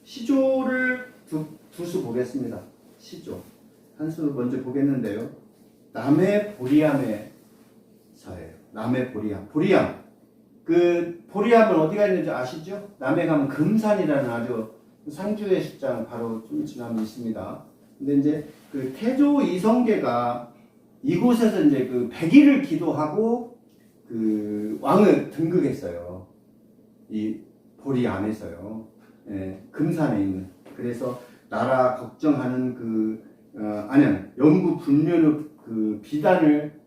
시조를 두 수 보겠습니다. 시조. 한 수 먼저 보겠는데요. 남해 보리암에서예요. 남해 보리암. 보리암. 그 보리암은 어디가 있는지 아시죠? 남해 가면 금산이라는 아주 상주의 식장 바로 좀 지나면 있습니다. 근데 이제 그 태조 이성계가 이곳에서 이제 그 100일을 기도하고 그 왕을 등극했어요. 이 보리암에서요. 예, 금산에 있는. 그래서 나라 걱정하는 영구 불면의 그 비단을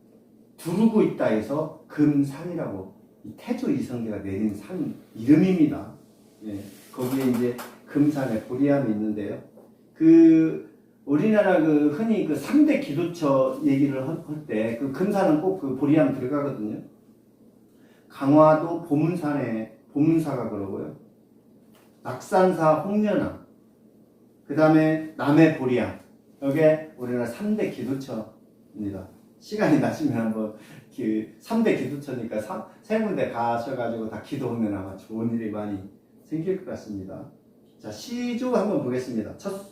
두르고 있다 해서 금산이라고 이 태조 이성계가 내린 산 이름입니다. 예, 거기에 이제 금산에 보리암이 있는데요. 우리나라 흔히 3대 기도처 얘기를 할 때 그 금산은 꼭 그 보리암 들어가거든요. 강화도 보문사가 그러고요. 낙산사 홍련암, 그 다음에 남해 보리암, 이게 우리나라 3대 기도처입니다. 시간이 나시면 한번 3대 기도처니까 세 군데 가셔가지고 다 기도하면 아마 좋은 일이 많이 생길 것 같습니다. 자, 시조 한번 보겠습니다. 첫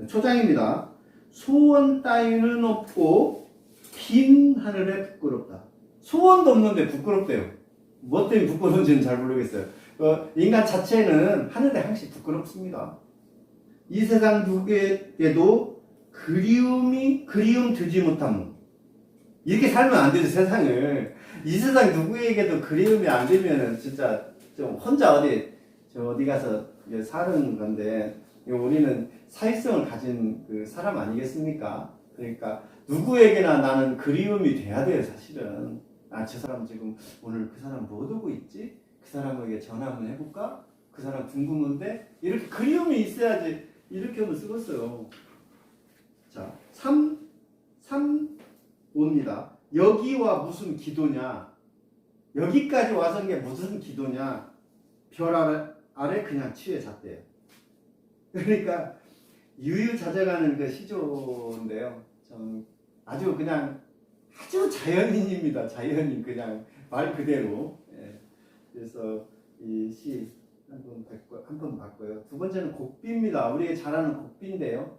초장입니다. 소원 따위는 없고 빈 하늘에 부끄럽다. 소원도 없는데 부끄럽대요. 뭐 때문에 부끄러운지는 잘 모르겠어요. 인간 자체는 하늘에 항상 부끄럽습니다. 이 세상 누구에게도 그리움 들지 못함. 이렇게 살면 안 되죠, 세상을. 이 세상 누구에게도 그리움이 안 되면은 진짜 좀 혼자 어디 가서 사는 건데, 우리는 사회성을 가진 그 사람 아니겠습니까? 그러니까 누구에게나 나는 그리움이 돼야 돼요, 사실은. 저 사람 지금 오늘 그 사람 뭐 하고 있지? 그 사람에게 전화 한번 해볼까? 그 사람 궁금한데? 이렇게 그리움이 있어야지 이렇게 하면 쓰겠어요. 자, 5입니다. 여기와 무슨 기도냐? 여기까지 와서 이게 무슨 기도냐? 별 아래 그냥 취해 잤대요. 그러니까 유유자적하는 그 시조인데요. 아주 그냥 아주 자연인입니다. 자연인 그냥 말 그대로. 예. 그래서 이 시 한번 봤고요. 두 번째는 곡비입니다. 우리가 잘 아는 곡비인데요.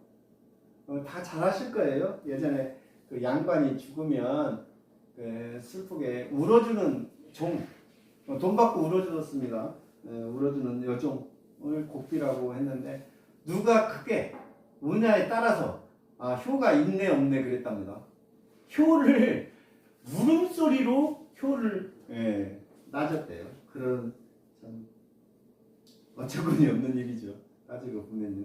다 잘 아실 거예요. 예전에 그 양반이 죽으면 슬프게 울어주는 종, 돈 받고 울어주었습니다. 울어주는 여종을 곡비라고 했는데 누가 크게 우냐에 따라서 효가 있네 없네 그랬답니다. 효를 물음소리로 효를 따졌대요. 그런 참 어처구니 없는 일이죠. 따지고 보면요.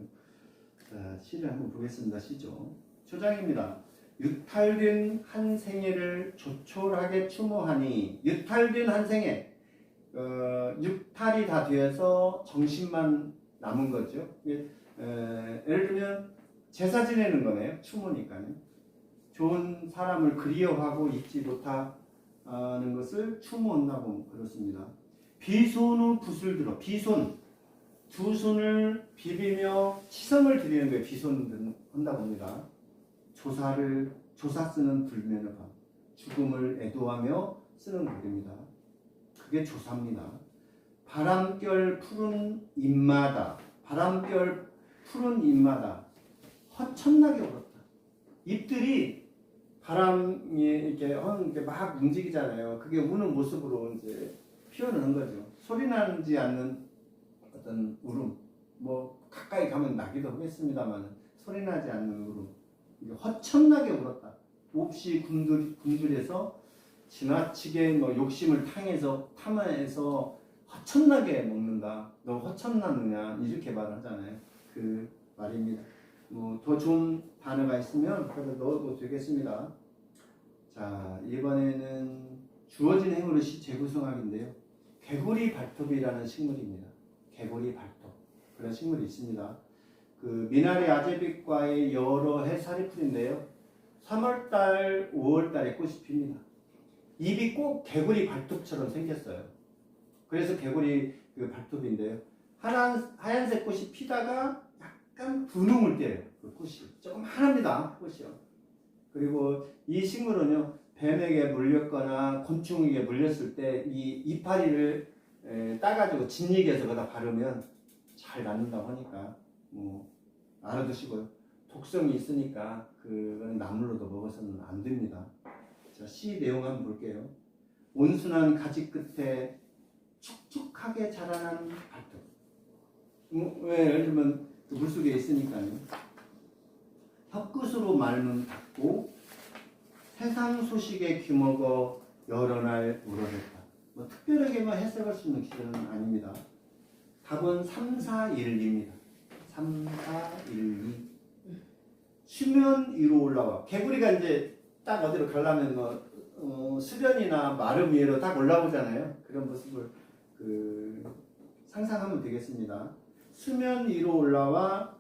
자, 시를 한번 보겠습니다. 시죠. 초장입니다. 유탈된 한 생애를 조촐하게 추모하니, 유탈된 한 생애, 육탈이 다 되어서 정신만 남은 거죠. 예를 들면 제사 지내는 거네요. 추모니까요. 좋은 사람을 그리워하고 잊지 못하는 것을 추모한다고 그렇습니다. 비손의 붓을 들어, 비손, 두 손을 비비며 치성을 드리는 거예요. 비손 한다고 합니다. 조사 쓰는 불면의 밤, 죽음을 애도하며 쓰는 글입니다. 그게 조사입니다. 바람결 푸른 잎마다, 바람결 푸른 잎마다 허천나게 울었다. 잎들이 바람에 이렇게 막 움직이잖아요. 그게 우는 모습으로 이제 표현하는 거죠. 소리 나지 않는 어떤 울음, 뭐 가까이 가면 나기도 하겠습니다만 소리 나지 않는 울음. 허천나게 울었다. 몹시 굶주려서 지나치게 욕심을 탐해서 허천나게 먹는다. 너 허천났느냐 이렇게 말을 하잖아요. 그 말입니다. 더 좋은 단어가 있으면 그래서 넣어도 되겠습니다. 자, 이번에는 주어진 행으로 시 재구성학인데요. 개구리 발톱이라는 식물입니다. 개구리 발톱. 그런 식물이 있습니다. 그 미나리 아제빛과의 여러 해살이풀인데요. 3월달, 5월달에 꽃이 핍니다. 잎이 꼭 개구리 발톱처럼 생겼어요. 그래서 개구리 그 발톱인데요. 하얀색 꽃이 피다가 약간 분홍을 떼요. 그 꽃이 조그만합니다. 꽃이요. 그리고 이 식물은요, 뱀에게 물렸거나 곤충에게 물렸을 때 이 이파리를 따가지고 진액에서 거기다 바르면 잘 낫는다고 하니까 뭐 알아두시고요. 독성이 있으니까 그건 나물로도 먹어서는 안 됩니다. 자, 시 내용 한번 볼게요. 온순한 가지 끝에 축축하게 자라난 발톱. 왜? 예를 들면 그 물속에 있으니까요. 혀끝으로 말문 닫고 세상 소식에 귀먹어 여러 날 울어댔다. 뭐 특별하게만 해석할 수 있는 기준은 아닙니다. 답은 3, 4, 1입니다. 3, 4, 1, 2. 수면 위로 올라와. 개구리가 이제 딱 어디로 가려면 수변이나 마름 위로 딱 올라오잖아요. 그런 모습을 상상하면 되겠습니다. 수면 위로 올라와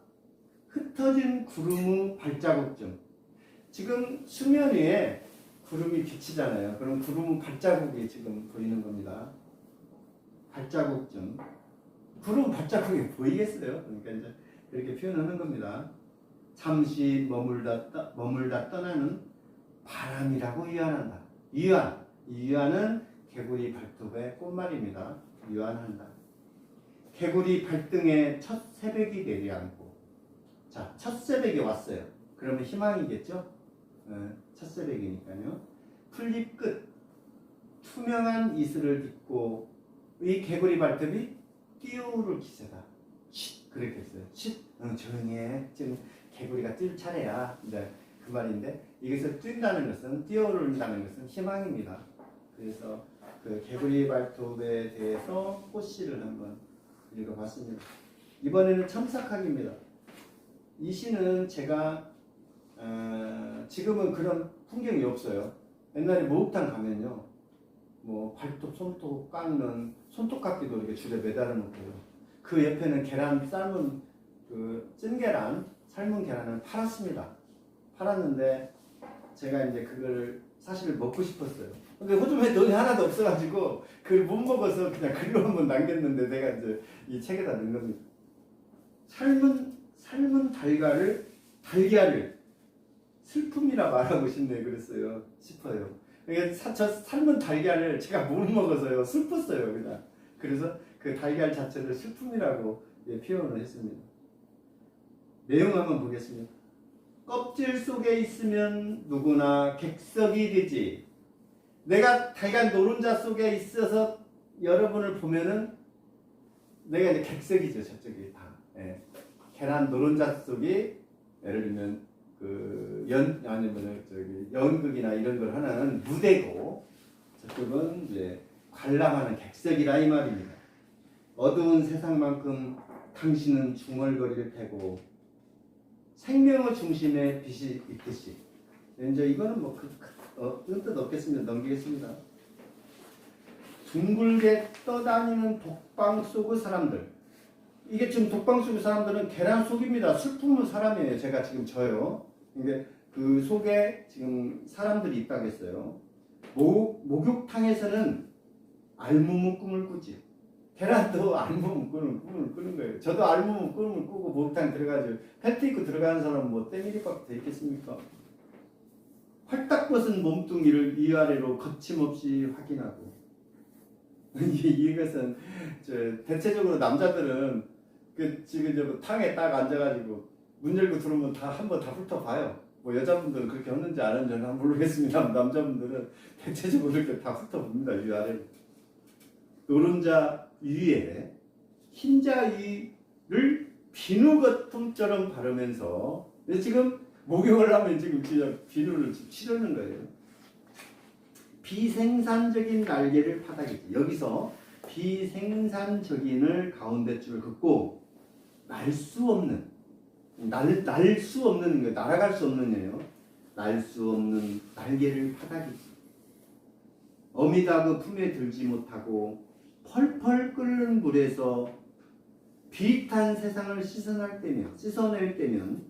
흩어진 구름의 발자국쯤. 지금 수면 위에 구름이 비치잖아요. 그럼 구름의 발자국이 지금 보이는 겁니다. 발자국쯤. 구름 발자국이 보이겠어요? 그러니까 이제 이렇게 표현하는 겁니다. 잠시 머물다 떠나는 바람이라고 위안한다. 위안. 위안은 개구리 발톱의 꽃말입니다. 위안한다. 개구리 발등에 첫 새벽이 내려앉고. 자, 첫 새벽이 왔어요. 그러면 희망이겠죠? 첫 새벽이니까요. 풀잎 끝 투명한 이슬을 딛고 이 개구리 발톱이 뛰어오를 기세다. 쉿 그렇게 했어요. 쉿 조용히 해. 지금 개구리가 뛸 차례야. 이제 그 말인데 여기서 뛴다는 것은 뛰어오른다는 것은 희망입니다. 그래서 그 개구리 발톱에 대해서 꽃시를 한번 읽어봤습니다. 이번에는 첨삭하기입니다. 이 시는 제가 지금은 그런 풍경이 없어요. 옛날에 목욕탕 가면요, 뭐 발톱, 손톱 깎는 손톱깎이도 이렇게 줄에 매달아 놓고요. 그 옆에는 계란 삶은 찐계란, 삶은 계란을 팔았습니다. 팔았는데 제가 이제 그걸 사실 먹고 싶었어요. 근데 호주머니에 돈이 하나도 없어가지고 그걸 못 먹어서 그냥 글로 한번 남겼는데 내가 이제 이 책에다 넣은 겁니다. 삶은 달걀을 슬픔이라 말하고 싶어요. 저 삶은 달걀을 제가 못 먹어서요. 슬펐어요, 그냥. 그래서 그 달걀 자체를 슬픔이라고 표현을 했습니다. 내용 한번 보겠습니다. 껍질 속에 있으면 누구나 객석이 되지. 내가 달걀 노른자 속에 있어서 여러분을 보면은 내가 이제 객석이죠, 저쪽이 다. 예. 계란 노른자 속이 예를 들면 연극이나 이런 걸 하는 무대고 저쪽은 이제 관람하는 객석이라 이 말입니다. 어두운 세상만큼 당신은 중얼거릴 테고 생명의 중심에 빛이 있듯이. 이제 이거는 뭐 뜻 없겠습니다. 넘기겠습니다. 둥글게 떠다니는 독방 속의 사람들. 이게 지금 독방 속의 사람들은 계란 속입니다. 슬픔의 사람이에요. 제가 지금 저요. 이게 그 속에 지금 사람들이 있다고 했어요. 목욕탕에서는 알몸의 꿈을 꾸지. 계란도 알몸의 꿈을 꾸는 거예요. 저도 알몸의 꿈을 꾸고 목욕탕 들어가죠. 팬티 입고 들어가는 사람은 뭐 때밀이밖에 더 있겠습니까? 활딱 벗은 몸뚱이를 위아래로 거침없이 확인하고. 이것은 대체적으로 남자들은 지금 탕에 딱 앉아가지고 문 열고 들어오면 한번 다 훑어봐요. 뭐 여자분들은 그렇게 했는지 안 했는지는 모르겠습니다. 남자분들은 대체적으로 이렇게 다 훑어봅니다. 위아래로. 노른자 위에 흰자 위를 비누 거품처럼 바르면서 지금 목욕을 하면 지금 비누를 치르는 거예요. 비생산적인 날개를 파닥이지. 여기서 비생산적인을 가운데 줄 긋고 날 수 없는 거예요. 날아갈 수 없는 거예요. 날 수 없는 날개를 파닥이지. 어미다 그 품에 들지 못하고 펄펄 끓는 물에서 비탄 세상을 씻어낼 때면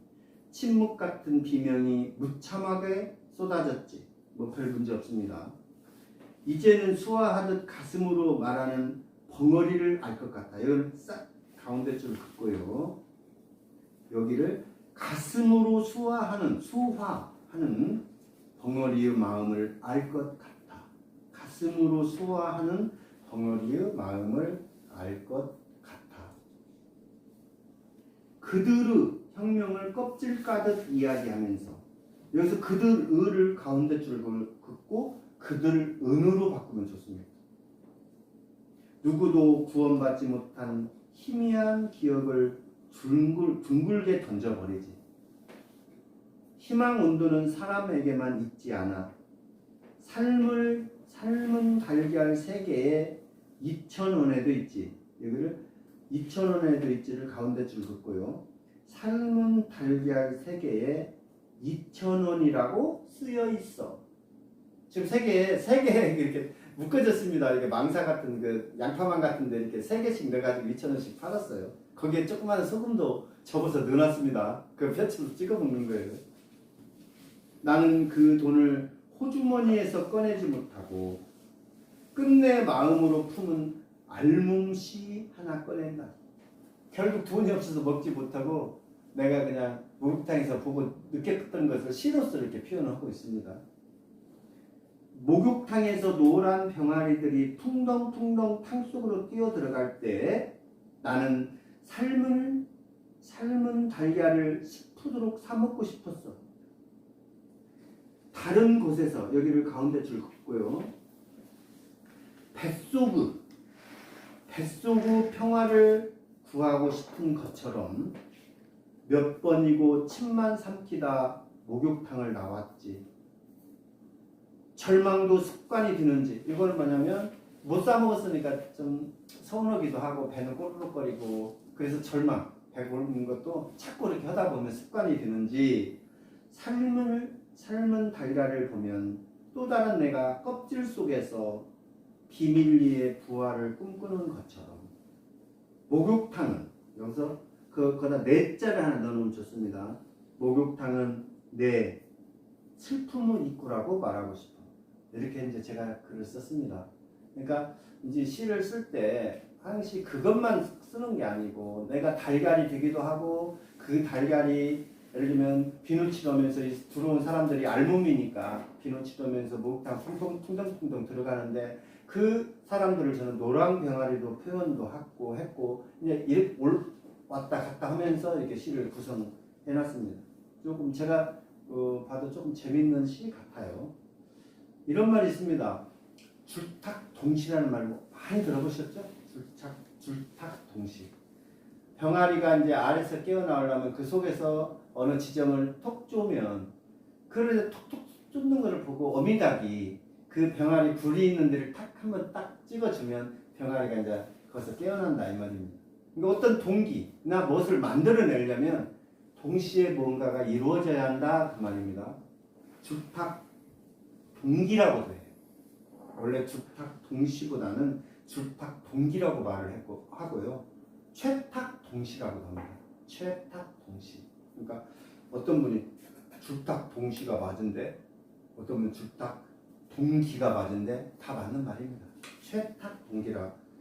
침묵 같은 비명이 무참하게 쏟아졌지. 뭐 별 문제 없습니다. 이제는 수화하듯 가슴으로 말하는 벙어리를 알 것 같다. 이걸 싹 가운데 줄을 긋고요. 여기를 가슴으로 수화하는 벙어리의 마음을 알 것 같다. 가슴으로 수화하는 벙어리의 마음을 알 것 같다. 그들의 혁명을 껍질 까듯 이야기하면서 여기서 그들의를 가운데 줄 긋고 그들 은으로 바꾸면 좋습니다. 누구도 구원받지 못한 희미한 기억을 둥글게 던져버리지. 희망 온도는 사람에게만 있지 않아. 삶은 달걀 3개에 2,000원에도 있지. 여기를 2,000원에도 있지를 가운데 줄 긋고요. 삶은 달걀 3개에 2,000원이라고 쓰여 있어. 지금 3개 이렇게 묶어졌습니다. 이렇게 망사 같은 그 양파망 같은데 이렇게 3개씩 넣어가지고 2,000원씩 팔았어요. 거기에 조그마한 소금도 접어서 넣어놨습니다. 그 뼈치로 찍어 먹는 거예요. 나는 그 돈을 호주머니에서 꺼내지 못하고 끝내 마음으로 품은 알몸시 하나 꺼낸다. 결국 돈이 없어서 먹지 못하고 내가 그냥 목욕탕에서 보고 느꼈던 것을 시로서 이렇게 표현하고 있습니다. 목욕탕에서 노란 병아리들이 퉁덩퉁덩 탕 속으로 뛰어 들어갈 때 나는 삶은 달걀을 식푸드록 사 먹고 싶었어. 다른 곳에서 여기를 가운데 줄 긋고요. 뱃속의 평화를 구하고 싶은 것처럼 몇 번이고 침만 삼키다 목욕탕을 나왔지. 절망도 습관이 드는지. 이거는 뭐냐면 못 사 먹었으니까 좀 서운하기도 하고 배는 꼬르륵거리고 그래서 절망, 배 고르는 것도 자꾸 이렇게 하다 보면 습관이 드는지 삶은 달걀을 보면 또 다른 내가 껍질 속에서 비밀리에 부활을 꿈꾸는 것처럼 목욕탕은 여기서 거기다 내 자를 하나 넣어놓으면 좋습니다. 목욕탕은 내 슬픔의 입구라고 말하고 싶어. 이렇게 이제 제가 글을 썼습니다. 그러니까 이제 시를 쓸 때 항시 그것만 쓰는 게 아니고 내가 달걀이 되기도 하고 그 달걀이 예를 들면 비누 치러면서 들어온 사람들이 알몸이니까 비누 치러면서 목욕탕 퉁덩퉁덩 들어가는데 그 사람들을 저는 노란 병아리로 표현도 했고 이제 이렇게 왔다 갔다 하면서 이렇게 시를 구성해놨습니다. 조금 제가 봐도 조금 재밌는 시 같아요. 이런 말이 있습니다. 줄탁동시라는 말 많이 들어보셨죠? 줄탁동시. 병아리가 이제 알에서 깨어나오려면 그 속에서 어느 지점을 톡 쪼면 그래서 톡톡 쫓는 것을 보고 어미닭이 그 병아리 굴이 있는 데를 탁 한번 딱 찍어주면 병아리가 이제 거기서 깨어난다 이 말입니다. 그러니까 어떤 동기나 무엇을 만들어내려면 동시에 뭔가가 이루어져야 한다 그 말입니다. 줄탁 동기라고도 해요. 원래 줄탁 동시보다는 줄탁 동기라고 말을 하고요. 최탁 동시라고도 합니다. 최탁 동시. 그러니까 어떤 분이 줄탁 동시가 맞은데 어떤 분은 줄탁 동기가 맞은데 다 맞는 말입니다. 최탁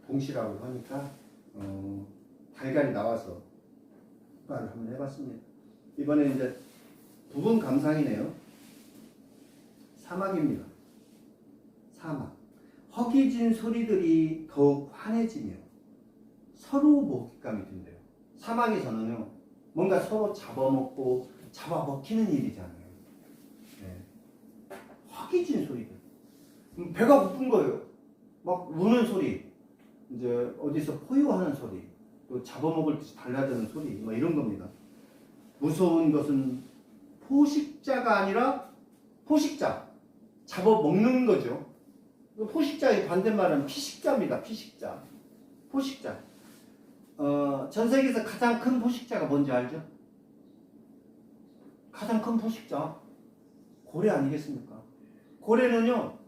동시라고 하니까 달걀이 나와서 말을 한번 해봤습니다. 이번에 이제 부분 감상이네요. 사막입니다. 사막. 허기진 소리들이 더욱 환해지며 서로 먹잇감이 든대요. 사막에서는요, 뭔가 서로 잡아먹고 잡아먹히는 일이잖아요. 네. 허기진 소리들. 배가 고픈 거예요. 막 우는 소리, 이제 어디서 포효하는 소리, 또 잡아먹을 듯이 달라드는 소리, 뭐 이런 겁니다. 무서운 것은 포식자가 아니라 포식자. 잡아먹는 거죠. 포식자의 반대말은 피식자입니다. 피식자. 포식자. 전 세계에서 가장 큰 포식자가 뭔지 알죠? 가장 큰 포식자. 고래 아니겠습니까? 고래는요,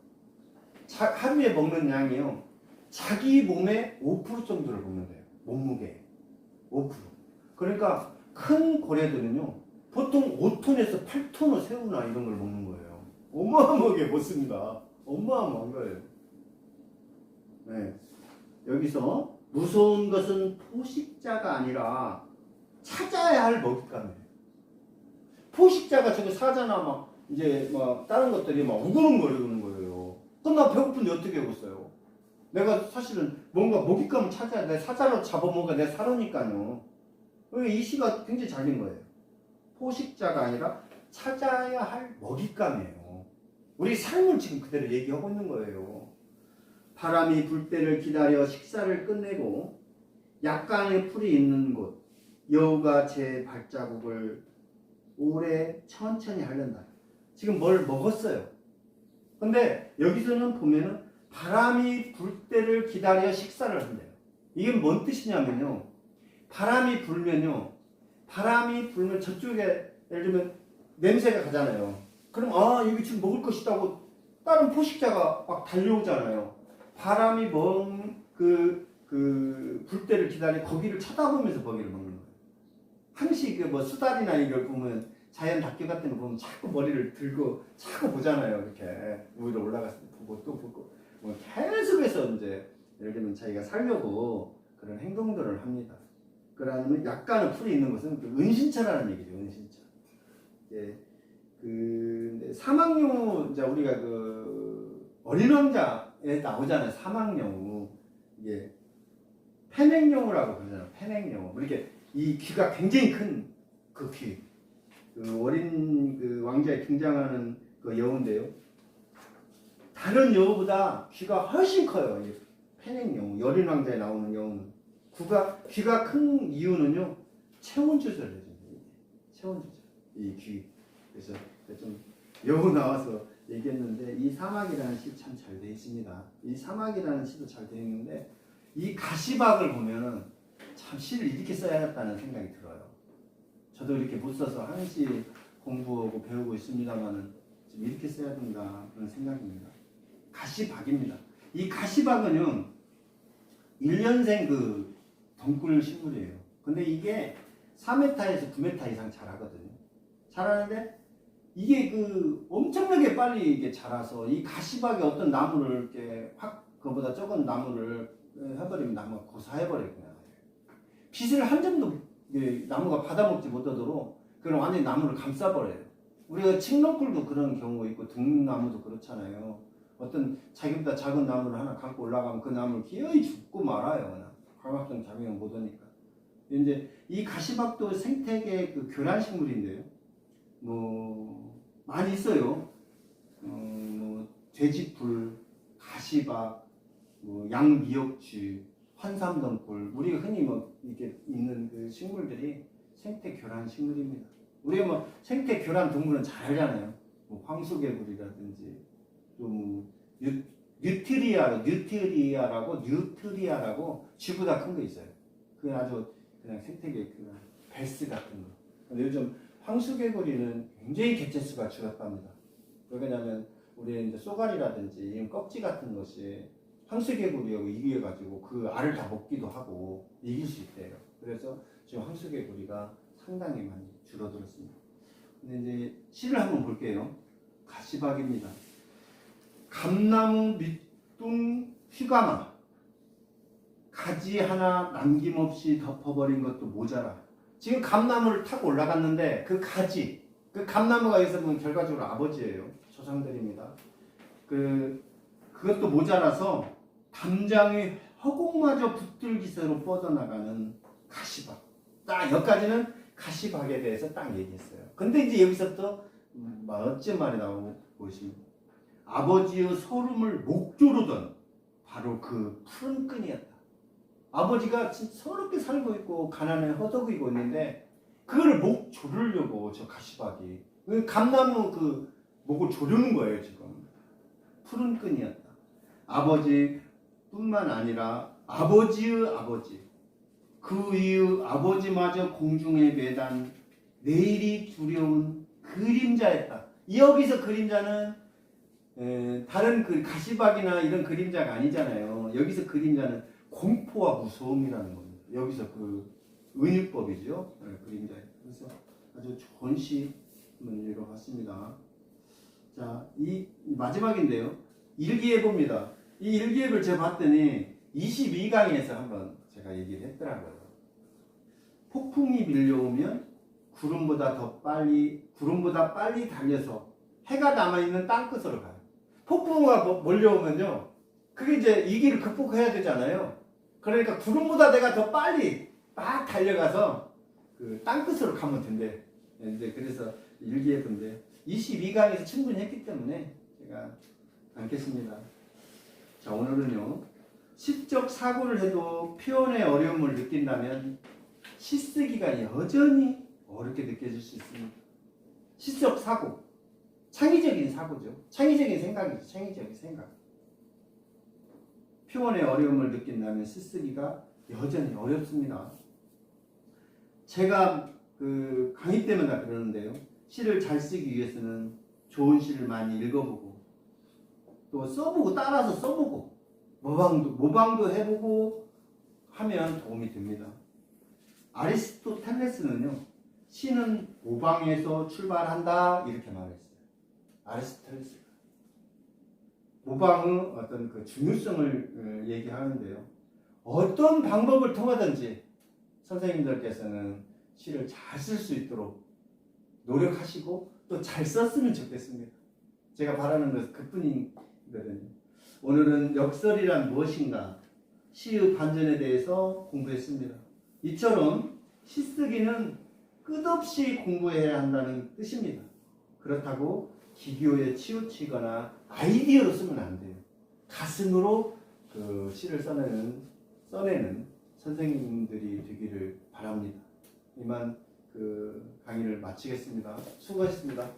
하루에 먹는 양이요, 자기 몸의 5% 정도를 먹는데요. 몸무게 5%. 그러니까 큰 고래들은요, 보통 5톤에서 8톤의 새우나 이런 걸 먹는 거예요. 어마어마하게 먹습니다. 어마어마한 거예요. 네. 여기서 무서운 것은 포식자가 아니라 찾아야 할 먹잇감이에요. 포식자가 저기 사자나 막 이제 막 다른 것들이 막 우글우글거리는 거예요. 그럼 나 배고픈데 어떻게 해보겠어요? 내가 사실은 뭔가 먹잇감을 찾아야 돼. 사자로 잡아먹어야 내 사료니까요. 이 시가 굉장히 잘 된 거예요. 포식자가 아니라 찾아야 할 먹잇감이에요. 우리 삶을 지금 그대로 얘기하고 있는 거예요. 바람이 불 때를 기다려 식사를 끝내고 약간의 풀이 있는 곳, 여우가 제 발자국을 오래 천천히 하련다. 지금 뭘 먹었어요. 근데 여기서는 보면은 바람이 불 때를 기다려 식사를 한대요. 이게 뭔 뜻이냐면요. 바람이 불면 저쪽에 예를 들면 냄새가 가잖아요. 그럼 여기 지금 먹을 것이 있다고 다른 포식자가 막 달려오잖아요. 바람이 불 때를 기다려 거기를 쳐다보면서 먹이를 먹는 거예요. 항시 수달이나 이걸 보면 자연 다큐 같은 거 보면 자꾸 머리를 들고 자꾸 보잖아요. 이렇게 위로 올라갔을 때 보고 또 보고 계속해서 이제 예를 들면 자기가 살려고 그런 행동들을 합니다. 그러면 약간의 풀이 있는 것은 은신처라는 얘기죠. 은신처. 예, 사막여우 이제 우리가 어린 왕자에 나오잖아요. 사막여우. 이게 패넥여우라고 그러잖아요. 패넥여우. 이렇게 이 귀가 굉장히 큰 그 귀. 어린 왕자에 등장하는 여우인데요. 다른 여우보다 귀가 훨씬 커요. 이 패넥여우. 어린 왕자에 나오는 여우는. 귀가 큰 이유는요. 체온 조절을 해줍니다. 체온 조절. 이 귀. 그래서 좀 여우 나와서 얘기했는데 이 사막이라는 시 참 잘 되어 있습니다. 이 사막이라는 시도 잘 되어 있는데 이 가시박을 보면은 참 시를 이렇게 써야겠다는 생각이 들어요. 저도 이렇게 못 써서 한시 공부하고 배우고 있습니다만은 좀 이렇게 써야 된다 그런 생각입니다. 가시박입니다. 이 가시박은요 1년생 덩굴 식물이에요. 근데 이게 4m에서 9m 이상 자라거든요. 자라는데 이게 엄청나게 빨리 이게 자라서 이 가시박에 어떤 나무를 이렇게 그보다 적은 나무를 해버리면 나무가 고사해버려요. 그냥. 빛을 한 점도 나무가 받아먹지 못하도록 그런 완전히 나무를 감싸버려요. 우리가 칡렁굴도 그런 경우가 있고 등나무도 그렇잖아요. 어떤 자기보다 작은 나무를 하나 감고 올라가면 그 나무를 기어이 죽고 말아요. 그냥. 광합성 작용을 못하니까. 이제 이 가시박도 생태계 교란식물인데요. 많이 있어요. 돼지풀, 가시박, 양미역쥐, 환삼덩굴, 우리가 흔히 이렇게 있는 식물들이 생태 교란 식물입니다. 우리가 생태 교란 동물은 잘 알잖아요. 황소개구리라든지, 또 뉴트리아라고 쥐보다 큰 거 있어요. 그게 아주 그냥 생태계 교란, 베스 같은 거. 근데 요즘 황소개구리는 굉장히 개체수가 줄었답니다. 왜냐하면 우리 이제 쏘가리라든지 껍질 같은 것이 황소개구리하고 이겨가지고 그 알을 다 먹기도 하고 이길 수 있대요. 그래서 지금 황소개구리가 상당히 많이 줄어들었습니다. 근데 이제 시를 한번 볼게요. 가시박입니다. 감나무 밑둥 휘감아 가지 하나 남김없이 덮어버린 것도 모자라. 지금 감나무를 타고 올라갔는데 그 가지, 감나무가 여기서 보면 결과적으로 아버지예요. 조상들입니다. 그것도 모자라서 담장의 허공마저 붙들기세로 뻗어나가는 가시박. 딱 여기까지는 가시박에 대해서 딱 얘기했어요. 근데 이제 여기서부터 멋진 말이 나오고 보십니다. 아버지의 소름을 목조르던 바로 그 푸른 끈이었다. 아버지가 진짜 서럽게 살고 있고 가난에 허덕이고 있는데 그거를 목 조르려고 저 가시박이 감나무 목을 조르는 거예요. 지금 푸른 끈이었다. 아버지뿐만 아니라 아버지의 아버지, 그 위의 아버지마저 공중에 매단 내일이 두려운 그림자였다. 여기서 그림자는 다른 가시박이나 이런 그림자가 아니잖아요. 여기서 그림자는 공포와 무서움이라는 겁니다. 여기서 은유법이죠. 그림자. 그래서 아주 좋은 시를 읽어봤습니다. 자, 이 마지막인데요. 일기예보입니다. 이 일기예보를 제가 봤더니 22강에서 한번 제가 얘기를 했더라고요. 폭풍이 밀려오면 구름보다 빨리 달려서 해가 남아있는 땅끝으로 가요. 폭풍우가 몰려오면요. 그게 이제 이 길을 극복해야 되잖아요. 그러니까 구름보다 내가 더 빨리 막 달려가서 그 땅끝으로 가면 된대. 이제 그래서 일기에 본데 22강에서 충분히 했기 때문에 제가 않겠습니다. 자, 오늘은요. 시적 사고를 해도 표현의 어려움을 느낀다면 시쓰기가 여전히 어렵게 느껴질 수 있습니다. 시적 사고. 창의적인 사고죠. 창의적인 생각이죠. 창의적인 생각. 표현의 어려움을 느낀다면 시쓰기가 여전히 어렵습니다. 제가 그 강의 때마다 그러는데요. 시를 잘 쓰기 위해서는 좋은 시를 많이 읽어보고 또 써보고 따라서 써보고 모방도 해보고 하면 도움이 됩니다. 아리스토텔레스는요. 시는 모방에서 출발한다 이렇게 말했어요. 아리스토텔레스가. 모방의 어떤 그 중요성을 얘기하는데요. 어떤 방법을 통하든지 선생님들께서는 시를 잘 쓸 수 있도록 노력하시고 또 잘 썼으면 좋겠습니다. 제가 바라는 것은 그뿐이거든요. 오늘은 역설이란 무엇인가 시의 반전에 대해서 공부했습니다. 이처럼 시쓰기는 끝없이 공부해야 한다는 뜻입니다. 그렇다고 기교에 치우치거나 아이디어로 쓰면 안 돼요. 가슴으로 그 시를 써내는 선생님들이 되기를 바랍니다. 이만 그 강의를 마치겠습니다. 수고하셨습니다.